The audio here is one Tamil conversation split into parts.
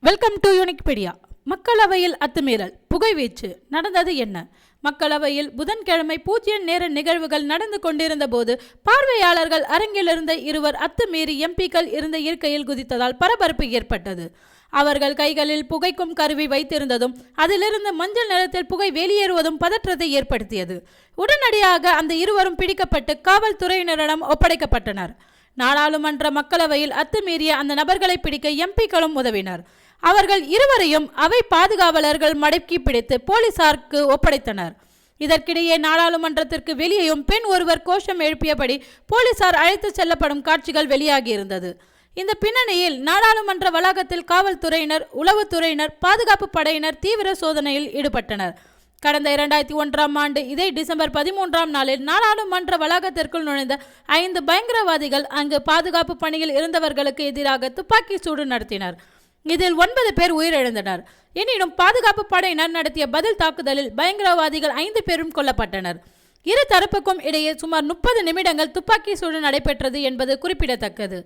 Welcome to யூனிக்பீடியா. மக்களவையில் அத்துமீறல், புகைவீச்சு, நடந்தது என்ன? மக்களவையில் புதன்கிழமை பூஜ்ய நேர நிகழ்வுகள் நடந்து கொண்டிருந்த போது பார்வையாளர்கள் அரங்கிலிருந்த இருவர் அத்துமீறி எம்பிக்கள் இருந்த இருக்கையில் குதித்ததால் பரபரப்பு ஏற்பட்டது. அவர்கள் கைகளில் புகைக்கும் கருவி வைத்திருந்ததும் அதிலிருந்து மஞ்சள் நிறத்தில் புகை வெளியேறுவதும் பதற்றத்தை ஏற்படுத்தியது. உடனடியாக அந்த இருவரும் பிடிக்கப்பட்டு காவல்துறையினரிடம் ஒப்படைக்கப்பட்டனர். நாடாளுமன்ற மக்களவையில் அத்துமீறிய அந்த நபர்களை பிடிக்க எம்பிக்களும் உதவினர். அவர்கள் இருவரையும் அவை பாதுகாவலர்கள் மடக்கி பிடித்து போலீசாருக்கு ஒப்படைத்தனர். இதற்கிடையே நாடாளுமன்றத்திற்கு வெளியேயும் பெண் ஒருவர் கோஷம் எழுப்பியபடி போலீசார் அழைத்து செல்லப்படும் காட்சிகள் வெளியாகியிருந்தது. இந்த பின்னணியில் நாடாளுமன்ற வளாகத்தில் காவல்துறையினர், உளவுத்துறையினர், பாதுகாப்பு படையினர் தீவிர சோதனையில் ஈடுபட்டனர். கடந்த 2001ஆம் ஆண்டு இதே டிசம்பர் 13ஆம் நாளில் நாடாளுமன்ற வளாகத்திற்குள் நுழைந்த 5 பயங்கரவாதிகள் அங்கு பாதுகாப்பு பணியில் இருந்தவர்களுக்கு எதிராக துப்பாக்கி சூடு நடத்தினர். இதில் 9 பேர் உயிரிழந்தனர். எனினும் பாதுகாப்பு படையினர் நடத்திய பதில் தாக்குதலில் பயங்கரவாதிகள் 5 பேரும் கொல்லப்பட்டனர். இரு தரப்புக்கும் இடையே சுமார் 30 நிமிடங்கள் துப்பாக்கி சூடு நடைபெற்றது என்பது குறிப்பிடத்தக்கது.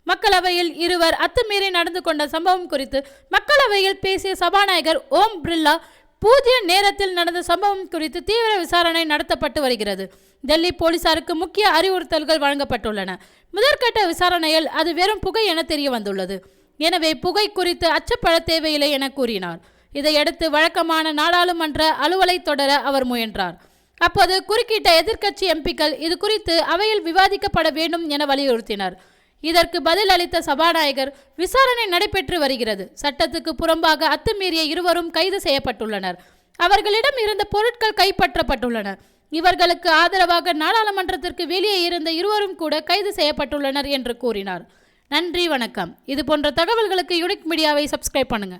மக்களவையில் இருவர் அத்துமீறி நடந்து கொண்ட சம்பவம் குறித்து மக்களவையில் பேசிய சபாநாயகர் ஓம் பிர்லா, பூஜ்ய நேரத்தில் நடந்த சம்பவம் குறித்து தீவிர விசாரணை நடத்தப்பட்டு வருகிறது. டெல்லி போலீசாருக்கு முக்கிய அறிவுறுத்தல்கள் வழங்கப்பட்டுள்ளன. முதற்கட்ட விசாரணையில் அது வெறும் புகை என தெரிய வந்துள்ளது. எனவே புகை குறித்து அச்சப்பட தேவையில்லை என கூறினார். இதையடுத்து வழக்கமான நாடாளுமன்ற அலுவலை தொடர அவர் முயன்றார். அப்போது குறுக்கிட்ட எதிர்க்கட்சி எம்பிக்கள் இது குறித்து அவையில் விவாதிக்கப்பட வேண்டும் என வலியுறுத்தினர். இதற்கு பதில் அளித்த சபாநாயகர், விசாரணை நடைபெற்று வருகிறது. சட்டத்துக்கு புறம்பாக அத்துமீறிய இருவரும் கைது செய்யப்பட்டுள்ளனர். அவர்களிடம் இருந்த பொருட்கள் கைப்பற்றப்பட்டுள்ளன. இவர்களுக்கு ஆதரவாக நாடாளுமன்றத்திற்கு வெளியே இருந்த இருவரும் கூட கைது செய்யப்பட்டுள்ளனர் என்று கூறினார். நன்றி, வணக்கம். இது போன்ற தகவல்களுக்கு யூனிக் மீடியாவை சப்ஸ்கிரைப் பண்ணுங்க.